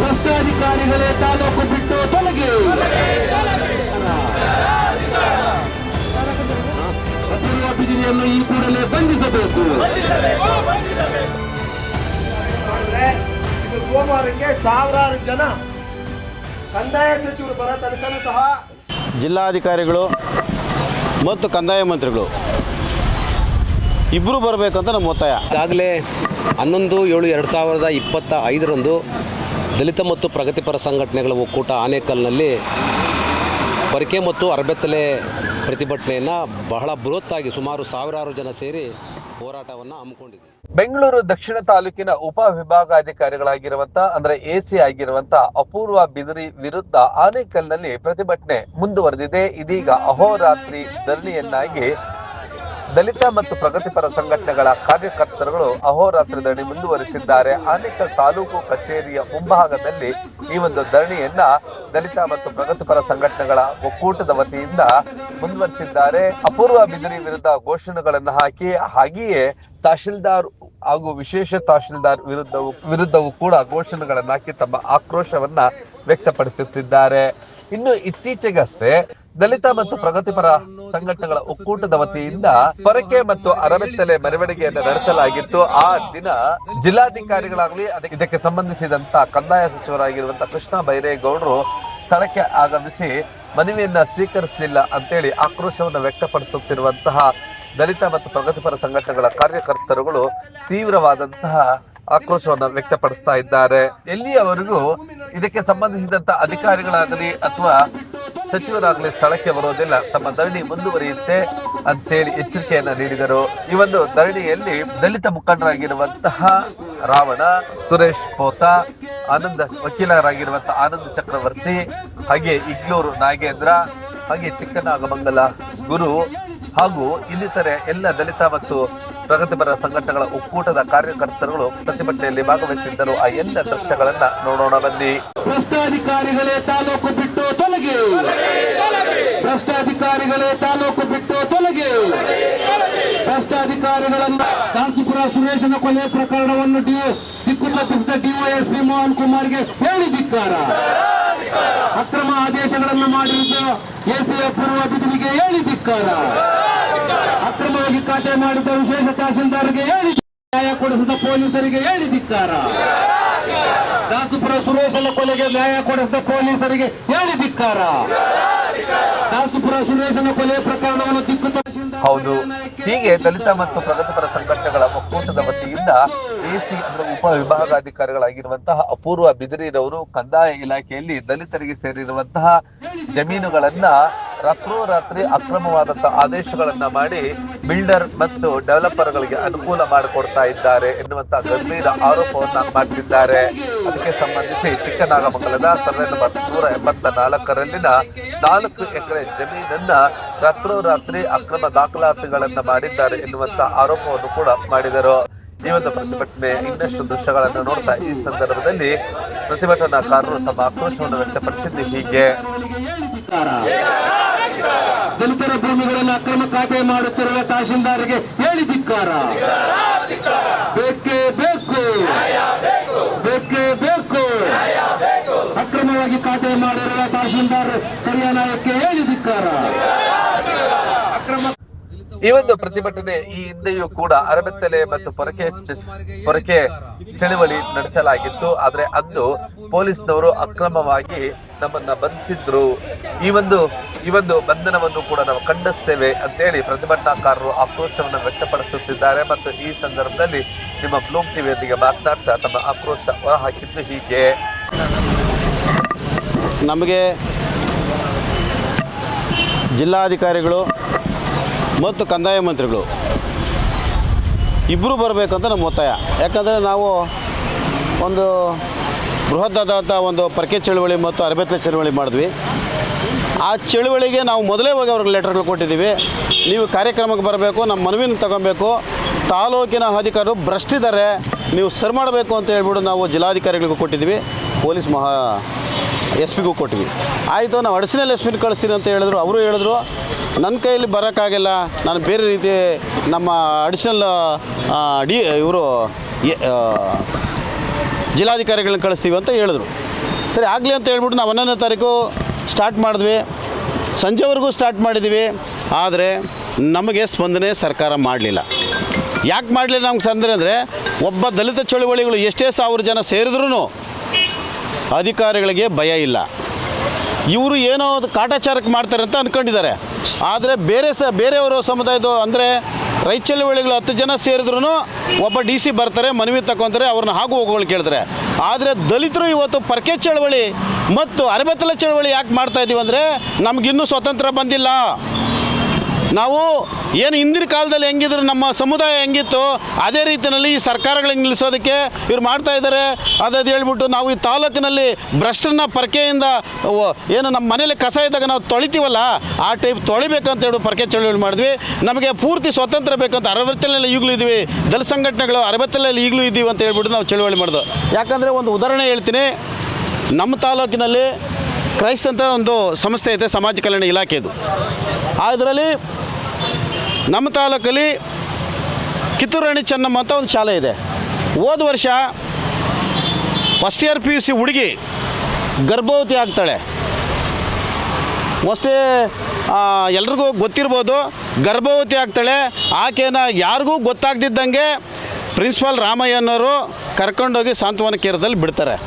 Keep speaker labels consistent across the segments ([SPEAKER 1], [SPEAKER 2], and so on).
[SPEAKER 1] ಭ್ರಷ್ಟಾಧಿಕಾರಿಗಳೇ ತಾಲೂಕು ಬಿಟ್ಟು ತೊಲಗಿ. ಅಪೂರ್ವ ಬಿದಿರಿಯನ್ನು ಈ ಕೂಡಲೇ ಬಂಧಿಸಬೇಕು.
[SPEAKER 2] ಇದು ಸೋಮವಾರಕ್ಕೆ ಸಾವಿರಾರು ಜನ ಕಂದಾಯ ಸಚಿವರು ಬರೋ ತನಕನೂ ಸಹ
[SPEAKER 3] ಜಿಲ್ಲಾಧಿಕಾರಿಗಳು ಮತ್ತು ಕಂದಾಯ ಮಂತ್ರಿಗಳು ಇಬ್ಬರು ಬರಬೇಕಂತ ನಮ್ಮ ಒತ್ತಾಯ.
[SPEAKER 4] ಈಗಾಗಲೇ 11/7/2025 ದಲಿತ ಮತ್ತು ಪ್ರಗತಿಪರ ಸಂಘಟನೆಗಳ ಒಕ್ಕೂಟ ಆನೇಕಲ್ನಲ್ಲಿ ಪೊರಕೆ ಮತ್ತು ಅರಬೆತ್ತಲೆ ಪ್ರತಿಭಟನೆಯನ್ನು ಬಹಳ ಬೃಹತ್ತಾಗಿ ಸುಮಾರು ಸಾವಿರಾರು ಜನ ಸೇರಿ ಹೋರಾಟವನ್ನು ಹಮ್ಮಿಕೊಂಡಿದೆ.
[SPEAKER 5] ಬೆಂಗಳೂರು ದಕ್ಷಿಣ ತಾಲೂಕಿನ ಉಪ ವಿಭಾಗಾಧಿಕಾರಿಗಳಾಗಿರುವಂತ ಅಂದ್ರೆ ಎಸಿ ಆಗಿರುವಂತ ಅಪೂರ್ವ ಬಿದಿರಿ ವಿರುದ್ಧ ಆನೇಕಲ್ನಲ್ಲಿ ಪ್ರತಿಭಟನೆ ಮುಂದುವರೆದಿದೆ. ಇದೀಗ ಅಹೋರಾತ್ರಿ ಧರಣಿಯನ್ನಾಗಿ ದಲಿತ ಮತ್ತು ಪ್ರಗತಿಪರ ಸಂಘಟನೆಗಳ ಕಾರ್ಯಕರ್ತರುಗಳು ಅಹೋರಾತ್ರಿ ಧರಣಿ ಮುಂದುವರಿಸಿದ್ದಾರೆ. ಆನೇಕಲ್ ತಾಲೂಕು ಕಚೇರಿಯ ಮುಂಭಾಗದಲ್ಲಿ ಈ ಒಂದು ಧರಣಿಯನ್ನ ದಲಿತ ಮತ್ತು ಪ್ರಗತಿಪರ ಸಂಘಟನೆಗಳ ಒಕ್ಕೂಟದ ವತಿಯಿಂದ ಮುಂದುವರಿಸಿದ್ದಾರೆ. ಅಪೂರ್ವ ಬಿದಿರಿ ವಿರುದ್ಧ ಘೋಷಣೆಗಳನ್ನು ಹಾಕಿ ಹಾಗೆಯೇ ತಹಶೀಲ್ದಾರ್ ಹಾಗೂ ವಿಶೇಷ ತಹಶೀಲ್ದಾರ್ ವಿರುದ್ಧವೂ ಕೂಡ ಘೋಷಣೆಗಳನ್ನು ಹಾಕಿ ತಮ್ಮ ಆಕ್ರೋಶವನ್ನ ವ್ಯಕ್ತಪಡಿಸುತ್ತಿದ್ದಾರೆ. ಇನ್ನು ಇತ್ತೀಚೆಗಷ್ಟೇ ದಲಿತ ಮತ್ತು ಪ್ರಗತಿಪರ ಸಂಘಟನೆಗಳ ಒಕ್ಕೂಟದ ವತಿಯಿಂದ ಪೊರಕೆ ಮತ್ತು ಅರಬೆತ್ತಲೆ ಮೆರವಣಿಗೆಯನ್ನು ನಡೆಸಲಾಗಿತ್ತು. ಆ ದಿನ ಜಿಲ್ಲಾಧಿಕಾರಿಗಳಾಗಲಿ ಇದಕ್ಕೆ ಸಂಬಂಧಿಸಿದಂತ ಕಂದಾಯ ಸಚಿವರಾಗಿರುವಂತಹ ಕೃಷ್ಣ ಬೈರೇಗೌಡರು ಸ್ಥಳಕ್ಕೆ ಆಗಮಿಸಿ ಮನವಿಯನ್ನ ಸ್ವೀಕರಿಸಲಿಲ್ಲ ಅಂತೇಳಿ ಆಕ್ರೋಶವನ್ನು ವ್ಯಕ್ತಪಡಿಸುತ್ತಿರುವಂತಹ ದಲಿತ ಮತ್ತು ಪ್ರಗತಿಪರ ಸಂಘಟನೆಗಳ ಕಾರ್ಯಕರ್ತರುಗಳು ತೀವ್ರವಾದಂತಹ ಆಕ್ರೋಶವನ್ನು ವ್ಯಕ್ತಪಡಿಸ್ತಾ ಇದ್ದಾರೆ. ಎಲ್ಲಿಯವರೆಗೂ ಇದಕ್ಕೆ ಸಂಬಂಧಿಸಿದಂತ ಅಧಿಕಾರಿಗಳಾಗಲಿ ಅಥವಾ ಸಚಿವರಾಗಲಿ ಸ್ಥಳಕ್ಕೆ ಬರೋದಿಲ್ಲ, ತಮ್ಮ ಧರಣಿ ಮುಂದುವರಿಯುತ್ತೆ ಅಂತೇಳಿ ಎಚ್ಚರಿಕೆಯನ್ನ ನೀಡಿದರು. ಈ ಒಂದು ಧರಣಿಯಲ್ಲಿ ದಲಿತ ಮುಖಂಡರಾಗಿರುವಂತಹ ರಾವಣ, ಸುರೇಶ್ ಪೋತ, ಆನಂದ ವಕೀಲರಾಗಿರುವಂತಹ ಆನಂದ ಚಕ್ರವರ್ತಿ, ಹಾಗೆ ಇಗ್ಲೂರು ನಾಗೇಂದ್ರ, ಹಾಗೆ ಚಿಕ್ಕನಾಗಮಂಗಲ ಗುರು ಹಾಗೂ ಇನ್ನಿತರೆ ಎಲ್ಲ ದಲಿತ ಮತ್ತು ಪ್ರಗತಿಪರ ಸಂಘಟನೆಗಳ ಒಕ್ಕೂಟದ ಕಾರ್ಯಕರ್ತರುಗಳು ಪ್ರತಿಭಟನೆಯಲ್ಲಿ ಭಾಗವಹಿಸಿದ್ದರು. ಆ ಎಲ್ಲ ದೃಶ್ಯಗಳನ್ನ ನೋಡೋಣ ಬನ್ನಿ.
[SPEAKER 1] ಭ್ರಷ್ಟಾಧಿಕಾರಿಗಳೇ ತಾಲೂಕು ಬಿಟ್ಟು ತೊಲಗಿ. ಭ್ರಷ್ಟಾಧಿಕಾರಿಗಳೇ ತಾಲೂಕು ಬಿಟ್ಟು ತೊಲಗಿ. ಭ್ರಷ್ಟಾಧಿಕಾರಿಗಳನ್ನ ದಾಸಪುರ ಸುರೇಶನ ಕೊಲೆ ಪ್ರಕರಣವನ್ನು ದಿಕ್ಕು ತಪ್ಪಿಸಿದ ಡಿವೈಎಸ್ಪಿ ಮೋಹನ್ ಕುಮಾರ್ಗೆ ಹೇಳಿ ಧಿಕ್ಕಾರ. ಅಕ್ರಮ ಆದೇಶಗಳನ್ನು ಮಾಡಿರುವ ಎಸಿ ಅಪೂರ್ವ ಬಿದಿರಿಗೆ ಹೇಳಿ ಧಿಕ್ಕಾರ. ಅಕ್ರಮವಾಗಿ ಖಾತೆ ಮಾಡಿದ ವಿಶೇಷ ತಹಶೀಲ್ದಾರ್ಗೆ ಹೇಳಿ, ನ್ಯಾಯ ಕೊಡಿಸಿದ ಪೊಲೀಸರಿಗೆ ಹೇಳಿ ಧಿಕ್ಕಾರ. ದಾಸಪುರ ಸುರೇಶನ ಕೊಲೆಗೆ ನ್ಯಾಯ ಕೊಡಿಸಿದ ಪೊಲೀಸರಿಗೆ ಹೇಳಿ ಧಿಕ್ಕಾರ. ದಾಸಪುರ ಸುರೇಶನ ಕೊಲೆ ಪ್ರಕರಣವನ್ನು ದಿಕ್ಕು ತಹಶೀಲ್ದಾರ್.
[SPEAKER 5] ಹೌದು, ಹೀಗೆ ದಲಿತ ಮತ್ತು ಪ್ರಗತಿಪರ ಸಂಘಟನೆಗಳ ಒಕ್ಕೂಟದ ವತಿಯಿಂದ ಎಸಿ ಅಂದ್ರೆ ಉಪ ವಿಭಾಗಾಧಿಕಾರಿಗಳಾಗಿರುವಂತಹ ಅಪೂರ್ವ ಬಿದಿರಿರವರು ಕಂದಾಯ ಇಲಾಖೆಯಲ್ಲಿ ದಲಿತರಿಗೆ ಸೇರಿರುವಂತಹ ಜಮೀನುಗಳನ್ನ ರಾತ್ರೋರಾತ್ರಿ ಅಕ್ರಮವಾದಂತಹ ಆದೇಶಗಳನ್ನ ಮಾಡಿ ಬಿಲ್ಡರ್ ಮತ್ತು ಡೆವಲಪರ್ಗಳಿಗೆ ಅನುಕೂಲ ಮಾಡಿಕೊಡ್ತಾ ಇದ್ದಾರೆ ಎನ್ನುವಂತಹ ಗಂಭೀರ ಆರೋಪವನ್ನ ಮಾಡ್ತಿದ್ದಾರೆ. ಅದಕ್ಕೆ ಸಂಬಂಧಿಸಿ ಚಿಕ್ಕನಾಗಮಂಗಲದ ಸರ್ವೆ ನಂಬರ್ 184ರಲ್ಲಿನ 4 ಎಕರೆ ಜಮೀನನ್ನ ರಾತ್ರೋರಾತ್ರಿ ಅಕ್ರಮ ದಾಖಲಾತಿಗಳನ್ನ ಮಾಡಿದ್ದಾರೆ ಎನ್ನುವಂತಹ ಆರೋಪವನ್ನು ಕೂಡ ಮಾಡಿದರು. ಈ ಒಂದು ಪ್ರತಿಭಟನೆ ಇನ್ನಷ್ಟು ದೃಶ್ಯಗಳನ್ನು ನೋಡ್ತಾ ಈ ಸಂದರ್ಭದಲ್ಲಿ ಪ್ರತಿಭಟನಾಕಾರರು ತಮ್ಮ ಆಕ್ರೋಶವನ್ನು ವ್ಯಕ್ತಪಡಿಸಿದ್ದು ಹೀಗೆ.
[SPEAKER 1] ದಲಿತರ ಭೂಮಿಗಳನ್ನು ಅಕ್ರಮ ಖಾತೆ ಮಾಡುತ್ತಿರುವ ತಹಶೀಲ್ದಾರ್ಗೆ ಹೇಳಿ ಧಿಕ್ಕಾರ. ಬೇಕೇ ಬೇಕು, ಬೇಕೇ ಬೇಕು. ಅಕ್ರಮವಾಗಿ ಖಾತೆ ಮಾಡಿರುವ ತಹಶೀಲ್ದಾರ್ ಕರಿಯಾನಾಯಕ್ಕೆ ಹೇಳಿ ಧಿಕ್ಕಾರ.
[SPEAKER 5] ಈ ಒಂದು ಪ್ರತಿಭಟನೆ ಈ ಹಿಂದೆಯೂ ಕೂಡ ಅರಬೆತ್ತಲೆ ಮತ್ತು ಪೊರಕೆ ಚಳವಳಿ ನಡೆಸಲಾಗಿತ್ತು. ಆದ್ರೆ ಅಂದು ಪೊಲೀಸ್ನವರು ಅಕ್ರಮವಾಗಿ ನಮ್ಮನ್ನ ಬಂಧಿಸಿದ್ರು. ಈ ಒಂದು ಬಂಧನವನ್ನು ಕೂಡ ನಾವು ಖಂಡಿಸ್ತೇವೆ ಅಂತೇಳಿ ಪ್ರತಿಭಟನಾಕಾರರು ಆಕ್ರೋಶವನ್ನು ವ್ಯಕ್ತಪಡಿಸುತ್ತಿದ್ದಾರೆ. ಮತ್ತು ಈ ಸಂದರ್ಭದಲ್ಲಿ ನಿಮ್ಮ ಬ್ಲೂಮ್ ಟಿವಿಯೊಂದಿಗೆ ಮಾತನಾಡ್ತಾ ತಮ್ಮ ಆಕ್ರೋಶ ಹೊರಹಾಕಿದ್ದು ಹೀಗೆ.
[SPEAKER 3] ನಮಗೆ ಜಿಲ್ಲಾಧಿಕಾರಿಗಳು ಮತ್ತು ಕಂದಾಯ ಮಂತ್ರಿಗಳು ಇಬ್ಬರು ಬರಬೇಕಂತ ನಮ್ಮ ಒತ್ತಾಯ. ಯಾಕಂದರೆ ನಾವು ಒಂದು ಬೃಹತ್ತಾದಂಥ ಒಂದು ಪೊರಕೆ ಚಳುವಳಿ ಮತ್ತು ಅರಬೆತ್ತಲೆ ಚಳುವಳಿ ಮಾಡಿದ್ವಿ. ಆ ಚಳುವಳಿಗೆ ನಾವು ಮೊದಲೇ ಹೋಗಿ ಅವ್ರಿಗೆ ಲೆಟರ್ಗಳು ಕೊಟ್ಟಿದ್ದೀವಿ. ನೀವು ಕಾರ್ಯಕ್ರಮಕ್ಕೆ ಬರಬೇಕು, ನಮ್ಮ ಮನವಿನ ತಗೊಬೇಕು, ತಾಲೂಕಿನ ಅಧಿಕಾರಿಗಳು ಭ್ರಷ್ಟಿದ್ದಾರೆ, ನೀವು ಸರಿ ಮಾಡಬೇಕು ಅಂತ ಹೇಳ್ಬಿಟ್ಟು ನಾವು ಜಿಲ್ಲಾಧಿಕಾರಿಗಳಿಗೂ ಕೊಟ್ಟಿದ್ದೀವಿ, ಪೊಲೀಸ್ ಎಸ್ ಪಿಗೂ ಕೊಟ್ಟಿವಿ. ಆಯಿತು, ನಾವು ಅಡಿಷನಲ್ ಎಸ್ ಪಿನ ಕಳಿಸ್ತೀನಿ ಅಂತ ಹೇಳಿದ್ರು. ಅವರು ಹೇಳಿದ್ರು ನನ್ನ ಕೈಯಲ್ಲಿ ಬರೋಕ್ಕಾಗಿಲ್ಲ, ನಾನು ಬೇರೆ ರೀತಿ ನಮ್ಮ ಅಡಿಷನಲ್ ಇವರು ಜಿಲ್ಲಾಧಿಕಾರಿಗಳನ್ನ ಕಳಿಸ್ತೀವಿ ಅಂತ ಹೇಳಿದ್ರು. ಸರಿ ಆಗಲಿ ಅಂತ ಹೇಳ್ಬಿಟ್ಟು ನಾವು 11ನೇ ತಾರೀಕು ಸ್ಟಾರ್ಟ್ ಮಾಡಿದ್ವಿ, ಸಂಜೆವರೆಗೂ ಸ್ಟಾರ್ಟ್ ಮಾಡಿದ್ವಿ. ಆದರೆ ನಮಗೆ ಸ್ಪಂದನೆ ಸರ್ಕಾರ ಮಾಡಲಿಲ್ಲ. ಯಾಕೆ ಮಾಡಲಿಲ್ಲ ನಮ್ಗೆ ತೊಂದರೆ ಅಂದರೆ, ಒಬ್ಬ ದಲಿತ ಚಳುವಳಿಗಳು ಎಷ್ಟೇ 1000 ಜನ ಸೇರಿದ್ರೂ ಅಧಿಕಾರಿಗಳಿಗೆ ಭಯ ಇಲ್ಲ. ಇವರು ಏನೋ ಒಂದು ಕಾಟಾಚಾರಕ್ಕೆ ಮಾಡ್ತಾರೆ ಅಂತ ಅಂದ್ಕೊಂಡಿದ್ದಾರೆ. ಆದರೆ ಬೇರೆಯವರು ಸಮುದಾಯದ ಅಂದರೆ ರೈತ ಚಳುವಳಿಗಳು 10 ಜನ ಸೇರಿದ್ರೂ ಒಬ್ಬ DC ಬರ್ತಾರೆ, ಮನವಿ ತಗೊತಾರೆ, ಅವ್ರನ್ನ ಹೋಗೋಗಳು ಕೇಳ್ತಾರೆ. ಆದರೆ ದಲಿತರು ಇವತ್ತು ಪರ್ಕೆ ಚಳವಳಿ ಮತ್ತು ಅರಬೆತ್ತಲೆ ಚಳವಳಿ ಯಾಕೆ ಮಾಡ್ತಾ ಇದ್ದೀವಿ ಅಂದರೆ, ನಮಗಿನ್ನೂ ಸ್ವತಂತ್ರ ಬಂದಿಲ್ಲ. ನಾವು ಏನು ಹಿಂದಿನ ಕಾಲದಲ್ಲಿ ಹೆಂಗಿದ್ರು ನಮ್ಮ ಸಮುದಾಯ ಹೆಂಗಿತ್ತು ಅದೇ ರೀತಿಯಲ್ಲಿ ಈ ಸರ್ಕಾರಗಳಿಗೆ ನಿಲ್ಲಿಸೋದಕ್ಕೆ ಇವ್ರು ಮಾಡ್ತಾ ಇದ್ದಾರೆ. ಅದು ಹೇಳ್ಬಿಟ್ಟು ನಾವು ಈ ತಾಲೂಕಿನಲ್ಲಿ ಭ್ರಷ್ಟನ ಪರ್ಕೆಯಿಂದ ಏನು ನಮ್ಮ ಮನೇಲಿ ಕಸ ಇದ್ದಾಗ ನಾವು ತೊಳಿತೀವಲ್ಲ ಆ ಟೈಪ್ ತೊಳಿಬೇಕಂತ ಹೇಳಿ ಪರ್ಕೆ ಚಳವಳಿ ಮಾಡಿದ್ವಿ. ನಮಗೆ ಪೂರ್ತಿ ಸ್ವತಂತ್ರ ಬೇಕಂತ ಅರಬೆತ್ತಲೆಯಲ್ಲಿ ಈಗಲೂ ಇದ್ದೀವಿ, ದಲಿತ ಸಂಘಟನೆಗಳು ಅರಬೆತ್ತಲೆಯಲ್ಲಿ ಈಗಲೂ ಇದ್ದೀವಿ ಅಂತ ಹೇಳ್ಬಿಟ್ಟು ನಾವು ಚಳವಳಿ ಮಾಡಿದ್ವು. ಯಾಕಂದರೆ ಒಂದು ಉದಾಹರಣೆ ಹೇಳ್ತೀನಿ. ನಮ್ಮ ತಾಲೂಕಿನಲ್ಲಿ ಕ್ರೈಸ್ಟ್ ಅಂತ ಒಂದು ಸಂಸ್ಥೆ ಐತೆ, ಸಮಾಜ ಕಲ್ಯಾಣ ಇಲಾಖೆದು. ಅದರಲ್ಲಿ ನಮ್ಮ ತಾಲೂಕಲ್ಲಿ ಕಿತ್ತೂರು ರಾಣಿ ಚೆನ್ನಮ್ಮ ಅಂತ ಒಂದು ಶಾಲೆ ಇದೆ. ಹೋದ ವರ್ಷ ಫಸ್ಟ್ ಇಯರ್ PUC ಹುಡುಗಿ ಗರ್ಭವತಿ ಆಗ್ತಾಳೆ. ಮೋಸ್ಟ್ಲಿ ಎಲ್ರಿಗೂ ಗೊತ್ತಿರ್ಬೋದು, ಗರ್ಭವತಿ ಆಗ್ತಾಳೆ. ಆಕೆನ ಯಾರಿಗೂ ಗೊತ್ತಾಗ್ದಿದ್ದಂಗೆ ಪ್ರಿನ್ಸಿಪಾಲ್ ರಾಮಯ್ಯನವರು ಕರ್ಕೊಂಡೋಗಿ ಸಾಂತ್ವನ ಕೇಂದ್ರದಲ್ಲಿ ಬಿಡ್ತಾರೆ.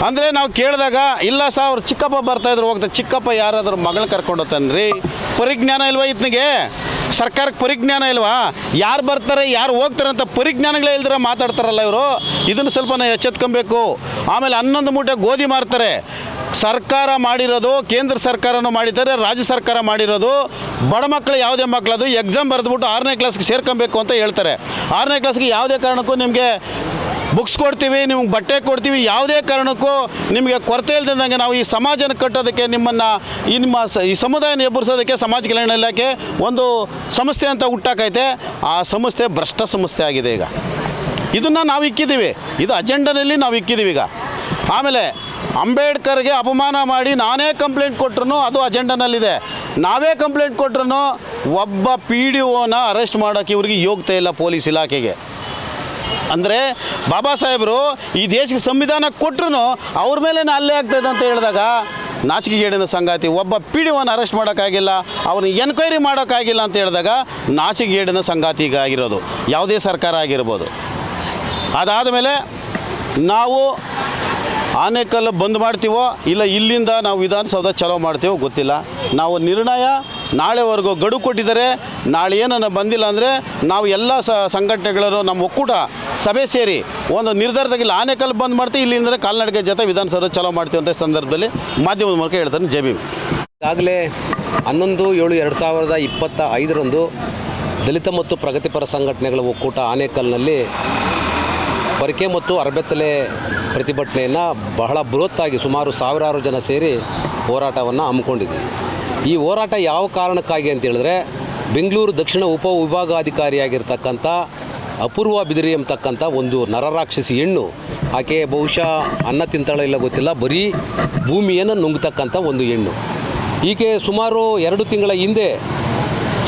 [SPEAKER 3] ಅಂದರೆ ನಾವು ಕೇಳಿದಾಗ ಇಲ್ಲ ಸರ್ ಅವ್ರು ಚಿಕ್ಕಪ್ಪ ಬರ್ತಾಯಿದ್ರು ಹೋಗ್ತಾರೆ. ಚಿಕ್ಕಪ್ಪ ಯಾರಾದರೂ ಮಗಳು ಕರ್ಕೊಂಡು ಹೋಗ್ತಾನೆ ರೀ? ಪರಿಜ್ಞಾನ ಇಲ್ವಾ ಇತ್ನಿಗೆ? ಸರ್ಕಾರಕ್ಕೆ ಪರಿಜ್ಞಾನ ಇಲ್ವಾ? ಯಾರು ಬರ್ತಾರೆ ಯಾರು ಹೋಗ್ತಾರೆ ಅಂತ ಪರಿಜ್ಞಾನಗಳೇ ಇಲ್ದಿರ ಮಾತಾಡ್ತಾರಲ್ಲ ಇವರು. ಇದನ್ನು ಸ್ವಲ್ಪ ನಾವು ಎಚ್ಚೆತ್ಕೊಬೇಕು. ಆಮೇಲೆ 11 ಮೂಟೆ ಗೋಧಿ ಮಾರ್ತಾರೆ. ಸರ್ಕಾರ ಮಾಡಿರೋದು, ಕೇಂದ್ರ ಸರ್ಕಾರನೂ ಮಾಡಿದ್ದಾರೆ, ರಾಜ್ಯ ಸರ್ಕಾರ ಮಾಡಿರೋದು. ಬಡ ಮಕ್ಕಳು ಯಾವುದೇ ಮಕ್ಕಳು ಅದು ಎಕ್ಸಾಮ್ ಬರೆದ್ಬಿಟ್ಟು 6ನೇ ಕ್ಲಾಸ್ಗೆ ಸೇರ್ಕೊಬೇಕು ಅಂತ ಹೇಳ್ತಾರೆ. 6ನೇ ಕ್ಲಾಸ್ಗೆ ಯಾವುದೇ ಕಾರಣಕ್ಕೂ ನಿಮಗೆ ಬುಕ್ಸ್ ಕೊಡ್ತೀವಿ, ನಿಮ್ಗೆ ಬಟ್ಟೆ ಕೊಡ್ತೀವಿ, ಯಾವುದೇ ಕಾರಣಕ್ಕೂ ನಿಮಗೆ ಕೊರತೆ ಇಲ್ದಂಗೆ ನಾವು ಈ ಸಮಾಜನ ಕಟ್ಟೋದಕ್ಕೆ ನಿಮ್ಮನ್ನು ಈ ಸಮುದಾಯನ ಎಬ್ಬರಿಸೋದಕ್ಕೆ ಸಮಾಜ ಕಲ್ಯಾಣ ಇಲಾಖೆ ಒಂದು ಸಂಸ್ಥೆ ಅಂತ ಹುಟ್ಟಾಕೈತೆ. ಆ ಸಂಸ್ಥೆ ಭ್ರಷ್ಟ ಸಂಸ್ಥೆ ಆಗಿದೆ. ಈಗ ಇದನ್ನು ನಾವು ಇಕ್ಕಿದ್ದೀವಿ, ಇದು ಅಜೆಂಡನಲ್ಲಿ ನಾವು ಇಕ್ಕಿದ್ದೀವಿ. ಈಗ ಆಮೇಲೆ ಅಂಬೇಡ್ಕರ್ಗೆ ಅಪಮಾನ ಮಾಡಿ ನಾನೇ ಕಂಪ್ಲೇಂಟ್ ಕೊಟ್ಟರು ಅದು ಅಜೆಂಡನಲ್ಲಿದೆ. ನಾವೇ ಕಂಪ್ಲೇಂಟ್ ಕೊಟ್ಟರು ಒಬ್ಬ PDOನ ಅರೆಸ್ಟ್ ಮಾಡೋಕ್ಕೆ ಇವ್ರಿಗೆ ಯೋಗ್ಯತೆ ಇಲ್ಲ ಪೊಲೀಸ್ ಇಲಾಖೆಗೆ. ಅಂದರೆ ಬಾಬಾ ಸಾಹೇಬರು ಈ ದೇಶಕ್ಕೆ ಸಂವಿಧಾನ ಕೊಟ್ಟರು ಅವ್ರ ಮೇಲೆ ಹಲ್ಲೆ ಆಗ್ತಾಯಿದೆ ಅಂತ ಹೇಳಿದಾಗ ನಾಚಿಕೆಗೇಡಿನ ಸಂಗಾತಿ. ಒಬ್ಬ PDOನ ಅರೆಸ್ಟ್ ಮಾಡೋಕ್ಕಾಗಿಲ್ಲ, ಅವ್ರನ್ನ ಎನ್ಕ್ವೈರಿ ಮಾಡೋಕ್ಕಾಗಿಲ್ಲ ಅಂತ ಹೇಳಿದಾಗ ನಾಚಿಕೆಗೇಡಿನ ಸಂಗಾತಿ ಈಗ ಆಗಿರೋದು ಯಾವುದೇ ಸರ್ಕಾರ ಆಗಿರ್ಬೋದು. ಅದಾದ ಮೇಲೆ ನಾವು ಆನೇಕಲ್ಲು ಬಂದ್ ಮಾಡ್ತೀವೋ ಇಲ್ಲ ಇಲ್ಲಿಂದ ನಾವು ವಿಧಾನಸೌಧ ಚಲೋ ಮಾಡ್ತೀವೋ ಗೊತ್ತಿಲ್ಲ. ನಾವು ನಿರ್ಣಯ ನಾಳೆವರೆಗೂ ಗಡುವು ಕೊಟ್ಟಿದ್ದಾರೆ. ನಾಳೆ ಏನನ್ನು ಬಂದಿಲ್ಲ ಅಂದರೆ ನಾವು ಎಲ್ಲ ಸಂಘಟನೆಗಳರು ನಮ್ಮ ಒಕ್ಕೂಟ ಸಭೆ ಸೇರಿ ಒಂದು ನಿರ್ಧಾರದಾಗಿಲ್ಲ. ಆನೇಕಲ್ಲು ಬಂದ್ ಮಾಡ್ತೀವಿ, ಇಲ್ಲಿಂದ ಕಾಲ್ನಡಿಗೆ ಜೊತೆ ವಿಧಾನಸೌಧ ಚಲೋ ಮಾಡ್ತೀವಿ ಅಂತ ಸಂದರ್ಭದಲ್ಲಿ ಮಾಧ್ಯಮದ ಮೂಲಕ ಹೇಳ್ತಾನೆ. ಜೈ ಭೀಮ್.
[SPEAKER 4] ಈಗಾಗಲೇ 11/7/2025 ದಲಿತ ಮತ್ತು ಪ್ರಗತಿಪರ ಸಂಘಟನೆಗಳ ಒಕ್ಕೂಟ ಆನೇಕಲ್ನಲ್ಲಿ ಪರ್ಕೆ ಮತ್ತು ಅರಬೆತ್ತಲೆ ಪ್ರತಿಭಟನೆಯನ್ನು ಬಹಳ ಬೃಹತ್ತಾಗಿ ಸುಮಾರು 1000 ಜನ ಸೇರಿ ಹೋರಾಟವನ್ನು ಹಮ್ಮಿಕೊಂಡಿದ್ವಿ. ಈ ಹೋರಾಟ ಯಾವ ಕಾರಣಕ್ಕಾಗಿ ಅಂತ ಹೇಳಿದ್ರೆ, ಬೆಂಗಳೂರು ದಕ್ಷಿಣ ಉಪವಿಭಾಗಾಧಿಕಾರಿಯಾಗಿರ್ತಕ್ಕಂಥ ಅಪೂರ್ವ ಬಿದಿರಿ ಎಂಬತಕ್ಕಂಥ ಒಂದು ನರರಾಕ್ಷಸಿ ಹೆಣ್ಣು, ಆಕೆ ಬಹುಶಃ ಅನ್ನ ತಿಂತಾಳೋ ಇಲ್ಲ ಗೊತ್ತಿಲ್ಲ, ಬರೀ ಭೂಮಿಯನ್ನು ನುಂಗ್ತಕ್ಕಂಥ ಒಂದು ಹೆಣ್ಣು. ಈಕೆ ಸುಮಾರು 2 ತಿಂಗಳ ಹಿಂದೆ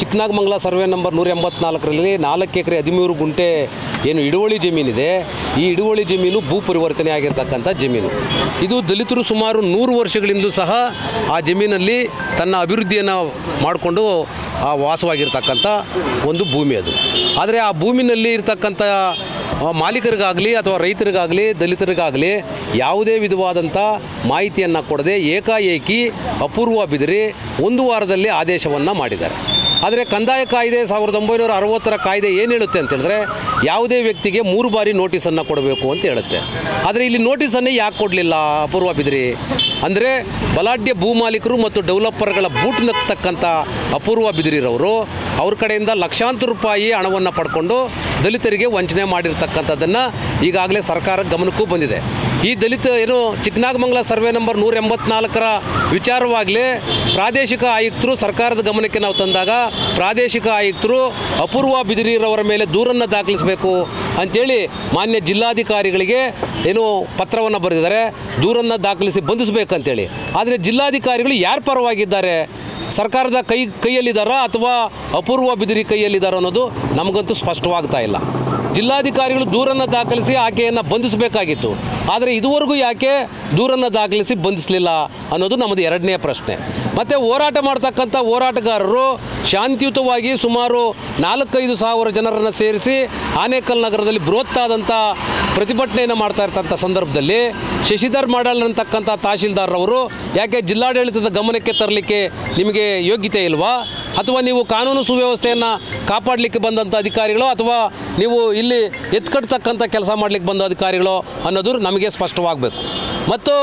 [SPEAKER 4] ಚಿಕ್ಕನಾಗಮಂಗಲ ಸರ್ವೆ ನಂಬರ್ 184ರಲ್ಲಿ 4 ಎಕರೆ 13 ಗುಂಟೆ ಏನು ಹಿಡುವಳಿ ಜಮೀನಿದೆ, ಈ ಹಿಡುವಳಿ ಜಮೀನು ಭೂ ಪರಿವರ್ತನೆ ಆಗಿರ್ತಕ್ಕಂಥ ಜಮೀನು. ಇದು ದಲಿತರು ಸುಮಾರು 100 ವರ್ಷಗಳಿಂದ ಸಹ ಆ ಜಮೀನಲ್ಲಿ ತನ್ನ ಅಭಿವೃದ್ಧಿಯನ್ನು ಮಾಡಿಕೊಂಡು ವಾಸವಾಗಿರ್ತಕ್ಕಂಥ ಒಂದು ಭೂಮಿ ಅದು. ಆದರೆ ಆ ಭೂಮಿನಲ್ಲಿ ಇರ್ತಕ್ಕಂಥ ಮಾಲೀಕರಿಗಾಗಲಿ ಅಥವಾ ರೈತರಿಗಾಗಲಿ ದಲಿತರಿಗಾಗಲಿ ಯಾವುದೇ ವಿಧವಾದಂಥ ಮಾಹಿತಿಯನ್ನು ಕೊಡದೆ ಏಕಾಏಕಿ ಅಪೂರ್ವ ಬಿದಿರಿ 1 ವಾರದಲ್ಲಿ ಆದೇಶವನ್ನು ಮಾಡಿದ್ದಾರೆ. ಆದರೆ ಕಂದಾಯ ಕಾಯ್ದೆ 1960ರ ಕಾಯ್ದೆ ಏನು ಹೇಳುತ್ತೆ ಅಂತ ಹೇಳಿದ್ರೆ, ಯಾವುದೇ ವ್ಯಕ್ತಿಗೆ 3 ಬಾರಿ ನೋಟಿಸನ್ನು ಕೊಡಬೇಕು ಅಂತ ಹೇಳುತ್ತೆ. ಆದರೆ ಇಲ್ಲಿ ನೋಟಿಸನ್ನೇ ಯಾಕೆ ಕೊಡಲಿಲ್ಲ ಅಪೂರ್ವ ಬಿದಿರಿ ಅಂದರೆ, ಬಲಾಢ್ಯ ಭೂಮಾಲೀಕರು ಮತ್ತು ಡೆವಲಪರ್ಗಳ ಬೂಟ್ನಕ್ಕಂಥ ಅಪೂರ್ವ ಬಿದಿರಿರವರು ಅವ್ರ ಕಡೆಯಿಂದ ಲಕ್ಷಾಂತರ ರೂಪಾಯಿ ಹಣವನ್ನು ಪಡ್ಕೊಂಡು ದಲಿತರಿಗೆ ವಂಚನೆ ಮಾಡಿರ್ತಕ್ಕಂಥದ್ದನ್ನು ಈಗಾಗಲೇ ಸರ್ಕಾರ ಗಮನಕ್ಕೂ ಬಂದಿದೆ. ಈ ದಲಿತ ಏನು ಚಿಕ್ಕನಾಗಮಂಗಲ ಸರ್ವೆ ನಂಬರ್ 184ರ ವಿಚಾರವಾಗಲೇ ಪ್ರಾದೇಶಿಕ ಆಯುಕ್ತರು ಸರ್ಕಾರದ ಗಮನಕ್ಕೆ ನಾವು ತಂದಾಗ ಪ್ರಾದೇಶಿಕ ಆಯುಕ್ತರು ಅಪೂರ್ವ ಬಿದಿರಿರವರ ಮೇಲೆ ದೂರನ್ನು ದಾಖಲಿಸಬೇಕು ಅಂಥೇಳಿ ಮಾನ್ಯ ಜಿಲ್ಲಾಧಿಕಾರಿಗಳಿಗೆ ಏನು ಪತ್ರವನ್ನು ಬರೆದಿದ್ದಾರೆ, ದೂರನ್ನು ದಾಖಲಿಸಿ ಬಂಧಿಸಬೇಕಂತೇಳಿ. ಆದರೆ ಜಿಲ್ಲಾಧಿಕಾರಿಗಳು ಯಾರ ಪರವಾಗಿದ್ದಾರೆ? ಸರ್ಕಾರದ ಕೈಯಲ್ಲಿದ್ದಾರಾ ಅಥವಾ ಅಪೂರ್ವ ಬಿದಿರಿ ಕೈಯಲ್ಲಿದ್ದಾರೋ ಅನ್ನೋದು ನಮಗಂತೂ ಸ್ಪಷ್ಟವಾಗ್ತಾ ಇಲ್ಲ. ಜಿಲ್ಲಾಧಿಕಾರಿಗಳು ದೂರನ್ನು ದಾಖಲಿಸಿ ಆಕೆಯನ್ನು ಬಂಧಿಸಬೇಕಾಗಿತ್ತು. ಆದರೆ ಇದುವರೆಗೂ ಯಾಕೆ ದೂರನ್ನು ದಾಖಲಿಸಿ ಬಂಧಿಸಲಿಲ್ಲ ಅನ್ನೋದು ನಮ್ಮದು ಎರಡನೇ ಪ್ರಶ್ನೆ. ಮತ್ತು ಹೋರಾಟ ಮಾಡ್ತಕ್ಕಂಥ ಹೋರಾಟಗಾರರು ಶಾಂತಿಯುತವಾಗಿ ಸುಮಾರು 4-5 ಸಾವಿರ ಜನರನ್ನು ಸೇರಿಸಿ ಆನೇಕಲ್ ನಗರದಲ್ಲಿ ಬೃಹತ್ತಾದಂಥ ಪ್ರತಿಭಟನೆಯನ್ನು ಮಾಡ್ತಾ ಇರ್ತಕ್ಕಂಥ ಸಂದರ್ಭದಲ್ಲಿ ಶಶಿಧರ್ ಮಾಡಾಳ್ ಅಂತಕ್ಕಂಥ ತಹಶೀಲ್ದಾರ್ರವರು ಯಾಕೆ ಜಿಲ್ಲಾಡಳಿತದ ಗಮನಕ್ಕೆ ತರಲಿಕ್ಕೆ ನಿಮಗೆ ಯೋಗ್ಯತೆ ಇಲ್ವಾ? ಅಥವಾ ನೀವು ಕಾನೂನು ಸುವ್ಯವಸ್ಥೆಯನ್ನು ಕಾಪಾಡಲಿಕ್ಕೆ ಬಂದಂಥ ಅಧಿಕಾರಿಗಳು, ಅಥವಾ ನೀವು ಇಲ್ಲಿ ಎತ್ಕಟ್ಟತಕ್ಕಂಥ ಕೆಲಸ ಮಾಡಲಿಕ್ಕೆ ಬಂದ ಅಧಿಕಾರಿಗಳು ಅನ್ನೋದು ನಮಗೆ ಸ್ಪಷ್ಟವಾಗಬೇಕು. ಮತ್ತು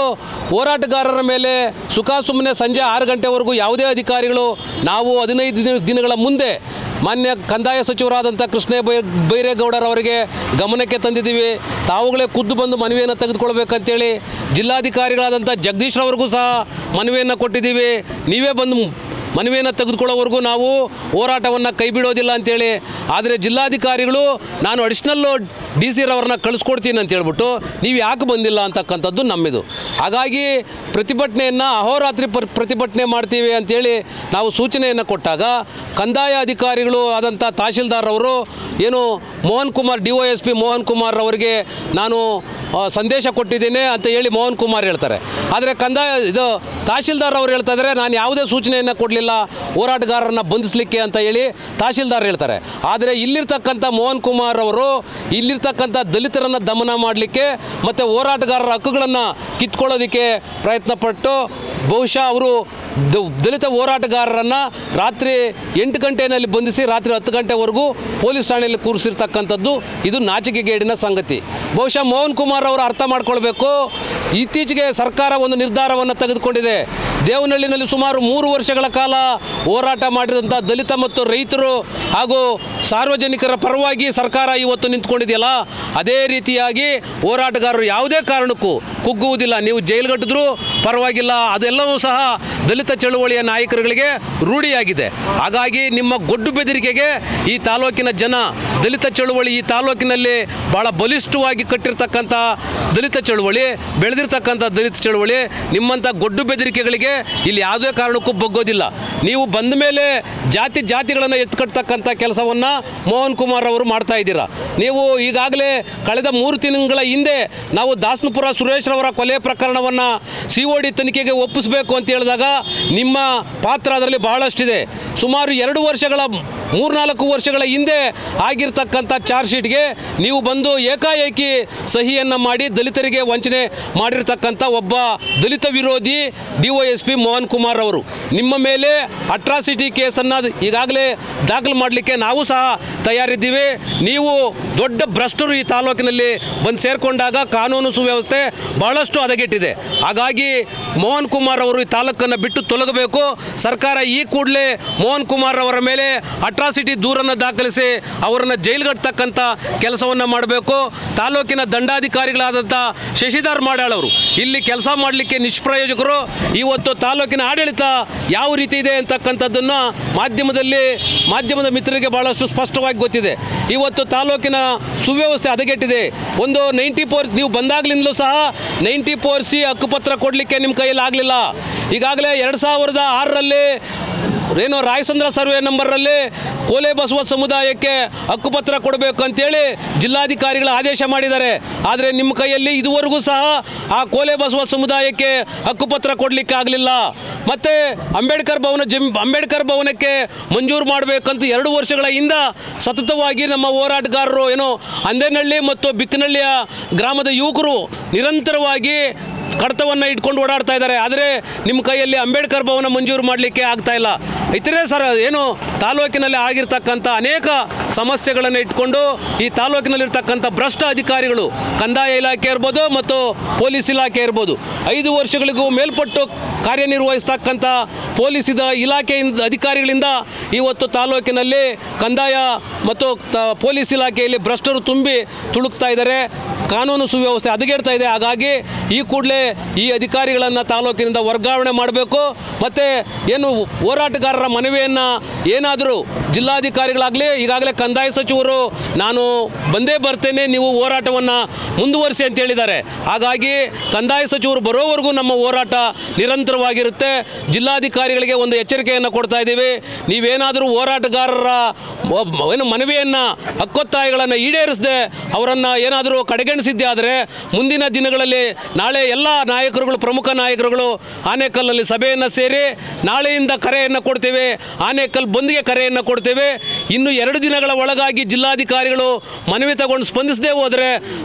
[SPEAKER 4] ಹೋರಾಟಗಾರರ ಮೇಲೆ ಸುಮ್ಮನೆ ಸಂಜೆ 6 ಗಂಟೆವರೆಗೂ ಯಾವುದೇ ಅಧಿಕಾರಿಗಳು, ನಾವು 15 ದಿನಗಳ ಮುಂದೆ ಮಾನ್ಯ ಕಂದಾಯ ಸಚಿವರಾದಂಥ ಕೃಷ್ಣ ಬೈರೇಗೌಡರವರಿಗೆ ಗಮನಕ್ಕೆ ತಂದಿದ್ದೀವಿ, ತಾವುಗಳೇ ಖುದ್ದು ಬಂದು ಮನವಿಯನ್ನು ತೆಗೆದುಕೊಳ್ಬೇಕಂತೇಳಿ ಜಿಲ್ಲಾಧಿಕಾರಿಗಳಾದಂಥ ಜಗದೀಶ್ರವ್ರಿಗೂ ಸಹ ಮನವಿಯನ್ನು ಕೊಟ್ಟಿದ್ದೀವಿ. ನೀವೇ ಬಂದು ಮನವಿಯನ್ನು ತೆಗೆದುಕೊಳ್ಳೋವರೆಗೂ ನಾವು ಹೋರಾಟವನ್ನು ಕೈ ಬಿಡೋದಿಲ್ಲ ಅಂತೇಳಿ. ಆದರೆ ಜಿಲ್ಲಾಧಿಕಾರಿಗಳು ನಾನು ಅಡಿಷ್ನಲ್ಲು DC ರವ್ರನ್ನ ಕಳಿಸ್ಕೊಡ್ತೀನಿ ಅಂತ ಹೇಳ್ಬಿಟ್ಟು ನೀವು ಯಾಕೆ ಬಂದಿಲ್ಲ ಅಂತಕ್ಕಂಥದ್ದು ನಮ್ಮಿದು. ಹಾಗಾಗಿ ಪ್ರತಿಭಟನೆಯನ್ನು ಅಹೋರಾತ್ರಿ ಪ್ರತಿಭಟನೆ ಮಾಡ್ತೀವಿ ಅಂಥೇಳಿ ನಾವು ಸೂಚನೆಯನ್ನು ಕೊಟ್ಟಾಗ ಕಂದಾಯ ಅಧಿಕಾರಿಗಳು ಆದಂಥ ತಹಶೀಲ್ದಾರ್ ಅವರು ಏನು ಮೋಹನ್ ಕುಮಾರ್ DYSP ಮೋಹನ್ ಕುಮಾರ್ ಅವರಿಗೆ ನಾನು ಸಂದೇಶ ಕೊಟ್ಟಿದ್ದೇನೆ ಅಂತ ಹೇಳಿ ಮೋಹನ್ ಕುಮಾರ್ ಹೇಳ್ತಾರೆ. ಆದರೆ ತಹಶೀಲ್ದಾರ್ ಅವರು ಹೇಳ್ತಾ ಇದ್ದಾರೆ ನಾನು ಯಾವುದೇ ಸೂಚನೆಯನ್ನು ಕೊಡಲಿಲ್ಲ ಹೋರಾಟಗಾರರನ್ನು ಬಂಧಿಸಲಿಕ್ಕೆ ಅಂತ ಹೇಳಿ ತಹಶೀಲ್ದಾರ್ ಹೇಳ್ತಾರೆ. ಆದರೆ ಇಲ್ಲಿರ್ತಕ್ಕಂಥ ಮೋಹನ್ ಕುಮಾರ್ ಅವರು ಇಲ್ಲಿರ್ತಕ್ಕಂಥ ದಲಿತರನ್ನು ದಮನ ಮಾಡಲಿಕ್ಕೆ ಮತ್ತು ಹೋರಾಟಗಾರರ ಹಕ್ಕುಗಳನ್ನು ಕಿತ್ಕೊಳ್ಳೋದಕ್ಕೆ ಪ್ರಯತ್ನಪಟ್ಟು ಬಹುಶಃ ಅವರು ದಲಿತ ಹೋರಾಟಗಾರರನ್ನು ರಾತ್ರಿ 8 ಗಂಟೆಯಲ್ಲಿ ಬಂಧಿಸಿ ರಾತ್ರಿ 10 ಗಂಟೆವರೆಗೂ ಪೊಲೀಸ್ ಠಾಣೆಯಲ್ಲಿ ಕೂರಿಸಿರ್ತಕ್ಕಂಥದ್ದು ಇದು ನಾಚಿಕೆಗೇಡಿನ ಸಂಗತಿ. ಬಹುಶಃ ಮೋಹನ್ ಕುಮಾರ್ ಅವರು ಅರ್ಥ ಮಾಡ್ಕೊಳ್ಬೇಕು. ಇತ್ತೀಚೆಗೆ ಸರ್ಕಾರ ಒಂದು ನಿರ್ಧಾರವನ್ನು ತೆಗೆದುಕೊಂಡಿದೆ. ದೇವನಹಳ್ಳಿನಲ್ಲಿ ಸುಮಾರು 3 ವರ್ಷಗಳ ಕಾಲ ಹೋರಾಟ ಮಾಡಿದಂಥ ದಲಿತ ಮತ್ತು ರೈತರು ಹಾಗೂ ಸಾರ್ವಜನಿಕರ ಪರವಾಗಿ ಸರ್ಕಾರ ಇವತ್ತು ನಿಂತ್ಕೊಂಡಿದೆಯಲ್ಲ, ಅದೇ ರೀತಿಯಾಗಿ ಹೋರಾಟಗಾರರು ಯಾವುದೇ ಕಾರಣಕ್ಕೂ ಕುಗ್ಗುವುದಿಲ್ಲ. ನೀವು ಜೈಲ್ಗಟ್ಟಿದ್ರೂ ಪರವಾಗಿಲ್ಲ, ಅದೆಲ್ಲವೂ ಸಹ ದಲಿತ ಚಳುವಳಿಯ ನಾಯಕರುಗಳಿಗೆ ರೂಢಿಯಾಗಿದೆ. ಹಾಗಾಗಿ ನಿಮ್ಮ ಗೊಡ್ಡು ಬೆದರಿಕೆಗೆ ಈ ತಾಲೂಕಿನ ಜನ, ದಲಿತ ಚಳುವಳಿ ಈ ತಾಲೂಕಿನಲ್ಲಿ ಭಾಳ ಬಲಿಷ್ಠವಾಗಿ ಕಟ್ಟಿರ್ತಕ್ಕಂಥ ದಲಿತ ಚಳುವಳಿ, ಬೆಳೆದಿರ್ತಕ್ಕಂಥ ದಲಿತ ಚಳುವಳಿ, ನಿಮ್ಮಂಥ ಗೊಡ್ಡು ಬೆದರಿಕೆಗಳಿಗೆ ಇಲ್ಲಿ ಯಾವುದೇ ಕಾರಣಕ್ಕೂ ಬಗ್ಗೋದಿಲ್ಲ. ನೀವು ಬಂದ ಮೇಲೆ ಜಾತಿಗಳನ್ನು ಎತ್ಕಟ್ಟತಕ್ಕಂಥ ಕೆಲಸವನ್ನು ಮೋಹನ್ ಕುಮಾರ್ ಅವರು ಮಾಡ್ತಾ ಇದ್ದೀರಾ. ನೀವು ಈಗಾಗಲೇ ಕಳೆದ 3 ತಿಂಗಳ ಹಿಂದೆ ನಾವು ದಾಸನಪುರ ಸುರೇಶ್ ರವರ ಕೊಲೆ ಪ್ರಕರಣವನ್ನು COD ತನಿಖೆಗೆ ಒಪ್ಪಿಸಬೇಕು ಅಂತ ಹೇಳಿದಾಗ ನಿಮ್ಮ ಪಾತ್ರ ಅದರಲ್ಲಿ ಬಹಳಷ್ಟಿದೆ. ಸುಮಾರು 3-4 ವರ್ಷಗಳ ಹಿಂದೆ ಆಗಿರ್ತಕ್ಕಂಥ ಚಾರ್ಜ್ ಶೀಟ್ಗೆ ನೀವು ಬಂದು ಏಕಾಏಕಿ ಸಹಿಯನ್ನು ಮಾಡಿ ದಲಿತರಿಗೆ ವಂಚನೆ ಮಾಡಿರ್ತಕ್ಕಂಥ ಒಬ್ಬ ದಲಿತ ವಿರೋಧಿ DYSP ಮೋಹನ್ ಕುಮಾರ್ ಅವರು. ನಿಮ್ಮ ಮೇಲೆ ಅಟ್ರಾಸಿಟಿ ಕೇಸನ್ನು ಈಗಾಗಲೇ ದಾಖಲು ಮಾಡಲಿಕ್ಕೆ ನಾವು ಸಹ ತಯಾರಿದ್ದೀವಿ. ನೀವು ದೊಡ್ಡ ಭ್ರಷ್ಟರು ಈ ತಾಲೂಕಿನಲ್ಲಿ ಬಂದು ಸೇರಿಕೊಂಡಾಗ ಕಾನೂನು ಸುವ್ಯವಸ್ಥೆ ಬಹಳಷ್ಟು ಹದಗೆಟ್ಟಿದೆ. ಹಾಗಾಗಿ ಮೋಹನ್ ಕುಮಾರ್ ಅವರು ಈ ತಾಲೂಕನ್ನು ಬಿಟ್ಟು ತೊಲಗಬೇಕು. ಸರ್ಕಾರ ಈ ಕೂಡಲೇ ಮೋಹನ್ ಕುಮಾರ್ ಅವರ ಮೇಲೆ ಅಟ್ರಾಸಿಟಿ ದೂರನ್ನು ದಾಖಲಿಸಿ ಅವರನ್ನು ಜೈಲ್ಗಟ್ಟತಕ್ಕಂಥ ಕೆಲಸವನ್ನು ಮಾಡಬೇಕು. ತಾಲೂಕಿನ ದಂಡಾಧಿಕಾರಿಗಳಾದಂಥ ಶಶಿಧರ್ ಮಾಡಾಳ್ ಅವರು ಇಲ್ಲಿ ಕೆಲಸ ಮಾಡಲಿಕ್ಕೆ ನಿಷ್ಪ್ರಯೋಜಕರು. ಇವತ್ತು ತಾಲೂಕಿನ ಆಡಳಿತ ಯಾವ ರೀತಿ ಇದೆ ಅಂತಕ್ಕಂಥದ್ದನ್ನು ಮಾಧ್ಯಮದ ಮಿತ್ರರಿಗೆ ಭಾಳಷ್ಟು ಸ್ಪಷ್ಟವಾಗಿ ಗೊತ್ತಿದೆ. ಇವತ್ತು ತಾಲೂಕಿನ ಸುವ್ಯವಸ್ಥೆ ಹದಗೆಟ್ಟಿದೆ. ಒಂದು 94 ನೀವು ಬಂದಾಗಲಿಂದಲೂ ಸಹ 94C ಹಕ್ಕುಪತ್ರ ಕೊಡಲಿಕ್ಕೆ ನಿಮ್ಮ ಕೈಯಲ್ಲಿ ಆಗಲಿಲ್ಲ. ಈಗಾಗಲೇ 2006ರಲ್ಲಿ ಏನೋ ರಾಯಸಂದ್ರ ಸರ್ವೆ ನಂಬರಲ್ಲಿ ಕೋಲೆ ಬಸವ ಸಮುದಾಯಕ್ಕೆ ಹಕ್ಕುಪತ್ರ ಕೊಡಬೇಕು ಅಂತೇಳಿ ಜಿಲ್ಲಾಧಿಕಾರಿಗಳ ಆದೇಶ ಮಾಡಿದ್ದಾರೆ. ಆದರೆ ನಿಮ್ಮ ಕೈಯಲ್ಲಿ ಇದುವರೆಗೂ ಸಹ ಆ ಕೋಲೆ ಬಸವ ಸಮುದಾಯಕ್ಕೆ ಹಕ್ಕುಪತ್ರ ಕೊಡಲಿಕ್ಕೆ ಆಗಲಿಲ್ಲ. ಮತ್ತು ಅಂಬೇಡ್ಕರ್ ಭವನಕ್ಕೆ ಮಂಜೂರು ಮಾಡಬೇಕಂತ 2 ವರ್ಷಗಳ ಹಿಂದೆ ಸತತವಾಗಿ ನಮ್ಮ ಹೋರಾಟಗಾರರು ಅಂದೇನಹಳ್ಳಿ ಮತ್ತು ಬಿಕ್ಕನಹಳ್ಳಿಯ ಗ್ರಾಮದ ಯುವಕರು ನಿರಂತರವಾಗಿ ಕಡತವನ್ನು ಇಟ್ಕೊಂಡು ಓಡಾಡ್ತಾ ಇದ್ದಾರೆ. ಆದರೆ ನಿಮ್ಮ ಕೈಯಲ್ಲಿ ಅಂಬೇಡ್ಕರ್ ಭವನ ಮಂಜೂರು ಮಾಡಲಿಕ್ಕೆ ಆಗ್ತಾ ಇಲ್ಲ. ಇತರೆ ತಾಲೂಕಿನಲ್ಲಿ ಆಗಿರ್ತಕ್ಕಂಥ ಅನೇಕ ಸಮಸ್ಯೆಗಳನ್ನು ಇಟ್ಕೊಂಡು ಈ ತಾಲೂಕಿನಲ್ಲಿರ್ತಕ್ಕಂಥ ಭ್ರಷ್ಟ ಅಧಿಕಾರಿಗಳು, ಕಂದಾಯ ಇಲಾಖೆ ಇರ್ಬೋದು ಮತ್ತು ಪೊಲೀಸ್ ಇಲಾಖೆ ಇರ್ಬೋದು, 5 ವರ್ಷಗಳಿಗೂ ಮೇಲ್ಪಟ್ಟು ಕಾರ್ಯನಿರ್ವಹಿಸ್ತಕ್ಕಂಥ ಪೊಲೀಸ್ ಇಲಾಖೆಯಿಂದ ಅಧಿಕಾರಿಗಳಿಂದ ಇವತ್ತು ತಾಲೂಕಿನಲ್ಲಿ ಕಂದಾಯ ಮತ್ತು ಪೊಲೀಸ್ ಇಲಾಖೆಯಲ್ಲಿ ಭ್ರಷ್ಟರು ತುಂಬಿ ತುಳುಕ್ತಾ ಇದ್ದಾರೆ. ಕಾನೂನು ಸುವ್ಯವಸ್ಥೆ ಹದಗೆಡ್ತಾ ಇದೆ. ಹಾಗಾಗಿ ಈ ಕೂಡಲೇ ಈ ಅಧಿಕಾರಿಗಳನ್ನು ತಾಲೂಕಿನಿಂದ ವರ್ಗಾವಣೆ ಮಾಡಬೇಕು. ಮತ್ತು ಏನು ಹೋರಾಟಗಾರರ ಮನವಿಯನ್ನು ಏನಾದರೂ ಜಿಲ್ಲಾಧಿಕಾರಿಗಳಾಗಲಿ, ಈಗಾಗಲೇ ಕಂದಾಯ ಸಚಿವರು ನಾನು ಬಂದೇ ಬರ್ತೇನೆ, ನೀವು ಹೋರಾಟವನ್ನು ಮುಂದುವರಿಸಿ ಅಂತ ಹೇಳಿದ್ದಾರೆ. ಹಾಗಾಗಿ ಕಂದಾಯ ಸಚಿವರು ಬರೋವರೆಗೂ ನಮ್ಮ ಹೋರಾಟ ನಿರಂತರವಾಗಿರುತ್ತೆ. ಜಿಲ್ಲಾಧಿಕಾರಿಗಳಿಗೆ ಒಂದು ಎಚ್ಚರಿಕೆಯನ್ನು ಕೊಡ್ತಾ ಇದ್ದೀವಿ. ನೀವೇನಾದರೂ ಹೋರಾಟಗಾರರ ಏನು ಮನವಿಯನ್ನು, ಹಕ್ಕೊತ್ತಾಯಗಳನ್ನು ಈಡೇರಿಸದೆ ಅವರನ್ನು ಏನಾದರೂ ಕಡೆಗಣಿಸಿದ್ದೇ ಆದರೆ ಮುಂದಿನ ದಿನಗಳಲ್ಲಿ ನಾಳೆ ಎಲ್ಲ ನಾಯಕರುಗಳು, ಪ್ರಮುಖ ನಾಯಕರುಗಳು ಆನೇಕಲ್ನಲ್ಲಿ ಸಭೆಯನ್ನು ಸೇರಿ ನಾಳೆಯಿಂದ ಕರೆಯನ್ನು ಕೊಡ್ತೇವೆ, ಆನೇಕಲ್ ಬಂದ್ಗೆ ಕರೆಯನ್ನು ಕೊಡ್ತೇವೆ. ಇನ್ನು 2 ದಿನಗಳ ಒಳಗಾಗಿ ಜಿಲ್ಲಾಧಿಕಾರಿಗಳು ಮನವಿ ತಗೊಂಡು ಸ್ಪಂದಿಸದೇ ಹೋದರೆ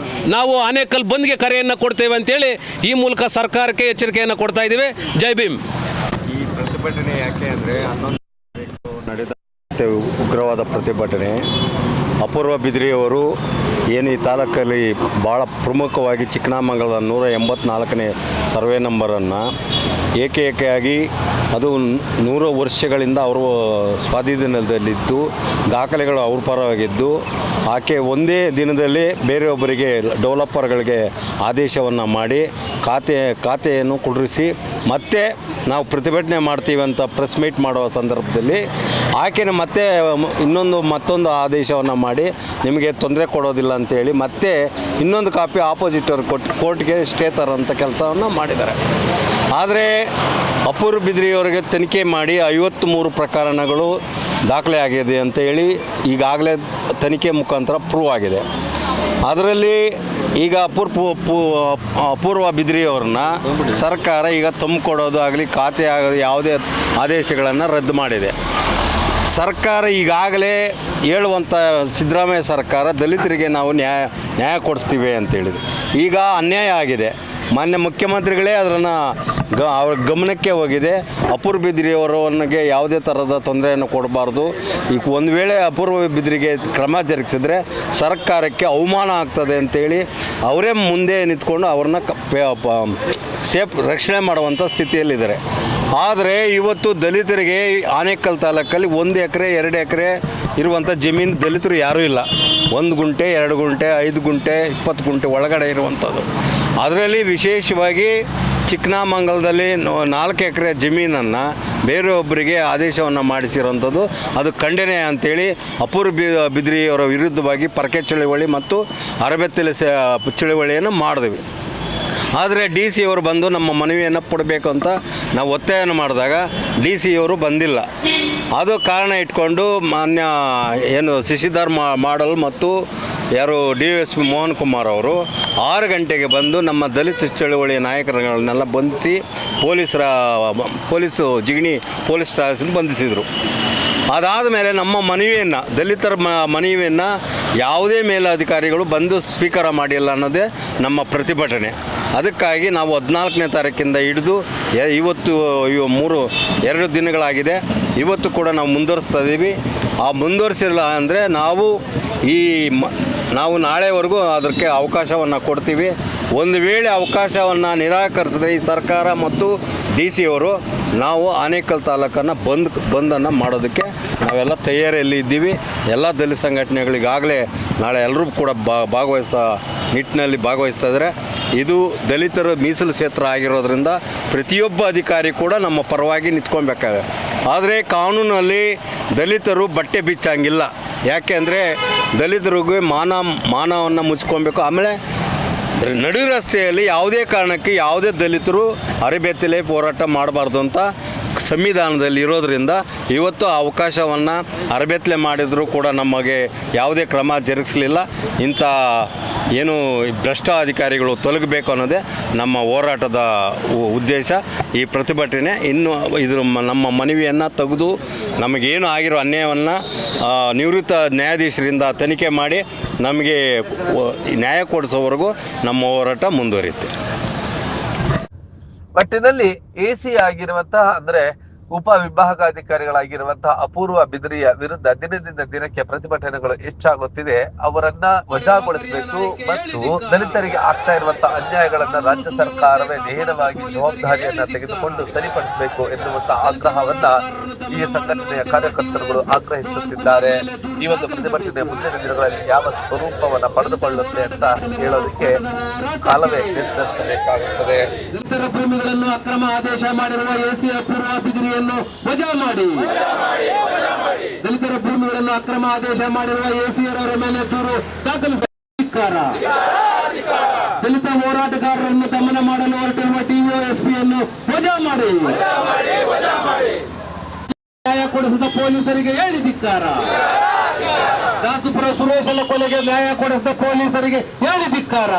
[SPEAKER 4] ನಾವು ಆನೇಕಲ್ ಬಂದ್ಗೆ ಕರೆಯನ್ನು ಕೊಡ್ತೇವೆ ಅಂತೇಳಿ ಈ ಮೂಲಕ ಸರ್ಕಾರಕ್ಕೆ ಎಚ್ಚರಿಕೆಯನ್ನು ಕೊಡ್ತಾ ಇದ್ದೀವಿ. ಜೈ ಭೀಮ್.
[SPEAKER 6] ಈ ಪ್ರತಿಭಟನೆ ಯಾಕೆ ಅಂದರೆ 11 ನಡೆದ ಉಗ್ರವಾದ ಪ್ರತಿಭಟನೆ. ಅಪೂರ್ವ ಬಿದ್ರಿಯವರು ಏನು ಈ ತಾಲೂಕಲ್ಲಿ ಭಾಳ ಪ್ರಮುಖವಾಗಿ ಚಿಕ್ಕನಾಮಂಗಲದ 184ನೇ ಸರ್ವೆ ನಂಬರನ್ನು ಏಕೆಯಾಗಿ ಅದು 100 ವರ್ಷಗಳಿಂದ ಅವರು ಸ್ವಾಧೀನದಲ್ಲಿದ್ದು ದಾಖಲೆಗಳು ಅವ್ರ ಪರವಾಗಿದ್ದು ಆಕೆ ಒಂದೇ ದಿನದಲ್ಲಿ ಬೇರೆಯೊಬ್ಬರಿಗೆ ಡೆವಲಪರ್ಗಳಿಗೆ ಆದೇಶವನ್ನು ಮಾಡಿ ಖಾತೆಯನ್ನು ಕುಡ್ರಿಸಿ ಮತ್ತೆ ನಾವು ಪ್ರತಿಭಟನೆ ಮಾಡ್ತೀವಿ ಅಂತ ಪ್ರೆಸ್ ಮೀಟ್ ಮಾಡುವ ಸಂದರ್ಭದಲ್ಲಿ ಆಕೆನ ಮತ್ತೆ ಮತ್ತೊಂದು ಆದೇಶವನ್ನು ಮಾಡಿ ನಿಮಗೆ ತೊಂದರೆ ಕೊಡೋದಿಲ್ಲ ಅಂತೇಳಿ ಮತ್ತೆ ಇನ್ನೊಂದು ಕಾಪಿ ಆಪೋಸಿಟ್ ಅವ್ರು ಕೋರ್ಟ್ಗೆ ಸ್ಟೇ ತರೋಂಥ ಕೆಲಸವನ್ನು ಮಾಡಿದ್ದಾರೆ. ಆದರೆ ಅಪೂರ್ವ ಬಿದ್ರಿಯವರಿಗೆ ತನಿಖೆ ಮಾಡಿ 53 ಪ್ರಕರಣಗಳು ದಾಖಲೆ ಆಗಿದೆ ಅಂತ ಹೇಳಿ ಈಗಾಗಲೇ ತನಿಖೆ ಮುಖಾಂತರ ಪ್ರೂವ್ ಆಗಿದೆ. ಅದರಲ್ಲಿ ಈಗ ಅಪೂರ್ವ ಬಿದ್ರಿಯವ್ರನ್ನ ಸರ್ಕಾರ ಈಗ ತಂದುಕೊಡೋದು ಆಗಲಿ ಖಾತೆ ಆಗೋದು ಯಾವುದೇ ಆದೇಶಗಳನ್ನು ರದ್ದು ಮಾಡಿದೆ. ಸರ್ಕಾರ ಈಗಾಗಲೇ ಹೇಳುವಂಥ ಸಿದ್ದರಾಮಯ್ಯ ಸರ್ಕಾರ ದಲಿತರಿಗೆ ನಾವು ನ್ಯಾಯ ಕೊಡಿಸ್ತೀವಿ ಅಂತೇಳಿದೆ. ಈಗ ಅನ್ಯಾಯ ಆಗಿದೆ. ಮಾನ್ಯ ಮುಖ್ಯಮಂತ್ರಿಗಳೇ ಅದನ್ನು ಅವ್ರ ಗಮನಕ್ಕೆ ಹೋಗಿದೆ. ಅಪೂರ್ವ ಬಿದ್ರಿಯವರಿಗೆ ಯಾವುದೇ ಥರದ ತೊಂದರೆಯನ್ನು ಕೊಡಬಾರ್ದು. ಈಗ ಒಂದು ವೇಳೆ ಅಪೂರ್ವ ಬಿದ್ರಿಗೆ ಕ್ರಮ ಜರುಗಿಸಿದ್ರೆ ಸರ್ಕಾರಕ್ಕೆ ಅವಮಾನ ಆಗ್ತದೆ ಅಂತೇಳಿ ಅವರೇ ಮುಂದೆ ನಿಂತ್ಕೊಂಡು ಅವ್ರನ್ನ ರಕ್ಷಣೆ ಮಾಡುವಂಥ ಸ್ಥಿತಿಯಲ್ಲಿದ್ದಾರೆ. ಆದರೆ ಇವತ್ತು ದಲಿತರಿಗೆ ಆನೇಕಲ್ ತಾಲೂಕಲ್ಲಿ 1 ಎಕರೆ 2 ಎಕರೆ ಇರುವಂಥ ಜಮೀನು ದಲಿತರು ಯಾರೂ ಇಲ್ಲ. 1 ಗುಂಟೆ 2 ಗುಂಟೆ 5 ಗುಂಟೆ 20 ಗುಂಟೆ ಒಳಗಡೆ ಇರುವಂಥದ್ದು. ಅದರಲ್ಲಿ ವಿಶೇಷವಾಗಿ ಚಿಕ್ಕನಾಮಂಗಲದಲ್ಲಿ 4 ಎಕರೆ ಜಮೀನನ್ನು ಬೇರೆಯೊಬ್ಬರಿಗೆ ಆದೇಶವನ್ನು ಮಾಡಿಸಿರೋಂಥದ್ದು ಅದು ಖಂಡನೆ ಅಂಥೇಳಿ ಅಪೂರ್ವ ಬಿದ್ರಿಯವರ ವಿರುದ್ಧವಾಗಿ ಪರಕೆ ಚಳವಳಿ ಮತ್ತು ಅರಬೆತ್ತಲೆ ಚಳವಳಿಯನ್ನು ಮಾಡಿದ್ವಿ. ಆದರೆ ಡಿ ಸಿ ಅವರು ಬಂದು ನಮ್ಮ ಮನವಿಯನ್ನು ಕೊಡಬೇಕು ಅಂತ ನಾವು ಒತ್ತಾಯವನ್ನು ಮಾಡಿದಾಗ ಡಿ ಸಿ ಅವರು ಬಂದಿಲ್ಲ. ಅದು ಕಾರಣ ಇಟ್ಕೊಂಡು ಮಾನ್ಯ ಏನು ಶಶಿಧರ್ ಮಾಡಲ್ ಮತ್ತು ಯಾರು DSP ಮೋಹನ್ ಕುಮಾರ್ ಅವರು 6 ಗಂಟೆಗೆ ಬಂದು ನಮ್ಮ ದಲಿತ ಚಳವಳಿಯ ನಾಯಕರುಗಳನ್ನೆಲ್ಲ ಬಂಧಿಸಿ ಪೊಲೀಸು ಜಿಗಣಿ ಪೊಲೀಸ್ ಸ್ಟೇಷನ್ ಬಂಧಿಸಿದರು. ಅದಾದ ಮೇಲೆ ನಮ್ಮ ಮನವಿಯನ್ನು ದಲಿತರ ಮನವಿಯನ್ನು ಯಾವುದೇ ಮೇಲಧಿಕಾರಿಗಳು ಬಂದು ಸ್ವೀಕಾರ ಮಾಡಿಲ್ಲ ಅನ್ನೋದೇ ನಮ್ಮ ಪ್ರತಿಭಟನೆ. ಅದಕ್ಕಾಗಿ ನಾವು 14ನೇ ತಾರೀಕಿಂದ ಹಿಡಿದು ಇವತ್ತು 2 ದಿನಗಳಾಗಿದೆ. ಇವತ್ತು ಕೂಡ ನಾವು ಮುಂದುವರಿಸ್ತಾ ಇದ್ದೀವಿ. ಆ ಮುಂದುವರಿಸಿಲ್ಲ ಅಂದರೆ ನಾವು ನಾಳೆವರೆಗೂ ಅದಕ್ಕೆ ಅವಕಾಶವನ್ನು ಕೊಡ್ತೀವಿ. ಒಂದು ವೇಳೆ ಅವಕಾಶವನ್ನು ನಿರಾಕರಿಸಿದ್ರೆ ಈ ಸರ್ಕಾರ ಮತ್ತು ಡಿ ಸಿ ಅವರು ನಾವು ಆನೇಕಲ್ ತಾಲೂಕನ್ನು ಬಂದನ್ನು ಮಾಡೋದಕ್ಕೆ ನಾವೆಲ್ಲ ತಯಾರಿಯಲ್ಲಿ ಇದ್ದೀವಿ. ಎಲ್ಲ ದಲಿತ ಸಂಘಟನೆಗಳಿಗಾಗಲೇ ನಾಳೆ ಎಲ್ಲರೂ ಕೂಡ ನಿಟ್ಟಿನಲ್ಲಿ ಭಾಗವಹಿಸ್ತಾ ಇದ್ದಾರೆ. ಇದು ದಲಿತರು ಮೀಸಲು ಕ್ಷೇತ್ರ ಆಗಿರೋದ್ರಿಂದ ಪ್ರತಿಯೊಬ್ಬ ಅಧಿಕಾರಿ ಕೂಡ ನಮ್ಮ ಪರವಾಗಿ ನಿಂತ್ಕೊಬೇಕಾಗಿದೆ. ಆದರೆ ಕಾನೂನಲ್ಲಿ ದಲಿತರು ಬಟ್ಟೆ ಬಿಚ್ಚಂಗಿಲ್ಲ. ಯಾಕೆ ಅಂದರೆ ದಲಿತರಿಗೆ ಮಾನವನ್ನು ಮುಚ್ಕೊಬೇಕು. ಆಮೇಲೆ ನಡು ರಸ್ತೆಯಲ್ಲಿ ಯಾವುದೇ ಕಾರಣಕ್ಕೆ ಯಾವುದೇ ದಲಿತರು ಅರೆಬೆತ್ತಲೆ ಹೋರಾಟ ಮಾಡಬಾರ್ದು ಅಂತ ಸಂವಿಧಾನದಲ್ಲಿ ಇರೋದರಿಂದ ಇವತ್ತು ಆ ಅವಕಾಶವನ್ನು ಅರೆಬೆತ್ತಲೆ ಮಾಡಿದರೂ ಕೂಡ ನಮಗೆ ಯಾವುದೇ ಕ್ರಮ ಜರುಗಿಸಲಿಲ್ಲ. ಇಂಥ ಏನು ಭ್ರಷ್ಟ ಅಧಿಕಾರಿಗಳು ತೊಲಗಬೇಕು ಅನ್ನೋದೇ ನಮ್ಮ ಹೋರಾಟದ ಉದ್ದೇಶ. ಈ ಪ್ರತಿಭಟನೆ ಇನ್ನು ನಮ್ಮ ಮನವಿಯನ್ನು ತೆಗೆದು ನಮಗೇನು ಆಗಿರೋ ಅನ್ಯಾಯವನ್ನು ನಿವೃತ್ತ ನ್ಯಾಯಾಧೀಶರಿಂದ ತನಿಖೆ ಮಾಡಿ ನಮಗೆ ನ್ಯಾಯ ಕೊಡಿಸೋವರೆಗೂ ನಮ್ಮ ಹೋರಾಟ ಮುಂದುವರಿಯುತ್ತೆ.
[SPEAKER 5] ಒಟ್ಟಿನಲ್ಲಿ AC ಆಗಿರುವಂತಹ ಅಂದ್ರೆ ಉಪವಿಭಾಗಾಧಿಕಾರಿಗಳಾಗಿರುವಂತಹ ಅಪೂರ್ವ ಬಿದ್ರಿಯ ವಿರುದ್ಧ ದಿನದಿಂದ ದಿನಕ್ಕೆ ಪ್ರತಿಭಟನೆಗಳು ಹೆಚ್ಚಾಗುತ್ತಿದೆ. ಅವರನ್ನ ವಜಾಗೊಳಿಸಬೇಕು ಮತ್ತು ದಲಿತರಿಗೆ ಆಗ್ತಾ ಇರುವಂತಹ ಅನ್ಯಾಯಗಳನ್ನ ರಾಜ್ಯ ಸರ್ಕಾರವೇ ನೇರವಾಗಿ ಜವಾಬ್ದಾರಿಯನ್ನ ತೆಗೆದುಕೊಂಡು ಸರಿಪಡಿಸಬೇಕು ಎನ್ನುವಂತಹ ಆಗ್ರಹವನ್ನ ಈ ಸಂಘಟನೆಯ ಕಾರ್ಯಕರ್ತರುಗಳು ಆಗ್ರಹಿಸುತ್ತಿದ್ದಾರೆ. ಈ ಒಂದು ಪ್ರತಿಭಟನೆ ಮುಂದಿನ ದಿನಗಳಲ್ಲಿ ಯಾವ ಸ್ವರೂಪವನ್ನ ಪಡೆದುಕೊಳ್ಳುತ್ತೆ ಅಂತ ಹೇಳೋದಕ್ಕೆ ಕಾಲವೇ ನಿರ್ಧರಿಸಬೇಕಾಗುತ್ತದೆ.
[SPEAKER 1] ದಲಿತರ ಭೂಮಿಗಳನ್ನು ಅಕ್ರಮ ಆದೇಶ ಮಾಡಿರುವ ಎಸಿ ಅಪೂರ್ವ ಬಿದಿರಿಯನ್ನು ವಜಾ ಮಾಡಿ. ದಲಿತರ ಭೂಮಿಗಳನ್ನು ಅಕ್ರಮ ಆದೇಶ ಮಾಡಿರುವ ಎಸಿಯವರ ಮೇಲೆ ದೂರು ದಾಖಲಿಸಿಕಾರ. ದಲಿತ ಹೋರಾಟಗಾರರನ್ನು ದಮನ ಮಾಡಲು ಹೊರಟಿರುವ ಡಿವೈಎಸ್ಪಿಯನ್ನು ವಜಾ ಮಾಡಿ. ನ್ಯಾಯ ಕೊಡಿಸಿದ ಪೊಲೀಸರಿಗೆ ಹೇಳಿ ಧಿಕ್ಕಾರ. ದಾಸಪುರ ಸುರೇಶನ ಕೊಲೆಗೆ ನ್ಯಾಯ ಕೊಡಿಸಿದ ಪೊಲೀಸರಿಗೆ ಹೇಳಿ ಧಿಕ್ಕಾರ.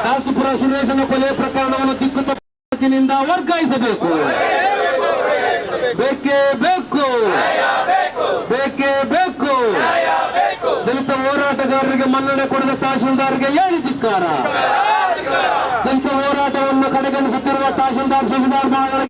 [SPEAKER 1] ದಾಸಪುರ ಸುರೇಶನ ಕೊಲೆ ಪ್ರಕರಣವನ್ನು ದಿಕ್ಕು ತಪ್ಪಿನಿಂದ ವರ್ಗಾಯಿಸಬೇಕು. ಬೇಕೇ ಬೇಕು, ಬೇಕೇ ಬೇಕು. ದಲಿತ ಹೋರಾಟಗಾರರಿಗೆ ಮನ್ನಣೆ ಕೊಡಿದ ತಹಶೀಲ್ದಾರ್ಗೆ ಹೇಳಿ ಧಿಕ್ಕಾರ. ದಲಿತ ಹೋರಾಟವನ್ನು ಕಡೆಗಣಿಸುತ್ತಿರುವ ತಹಶೀಲ್ದಾರ್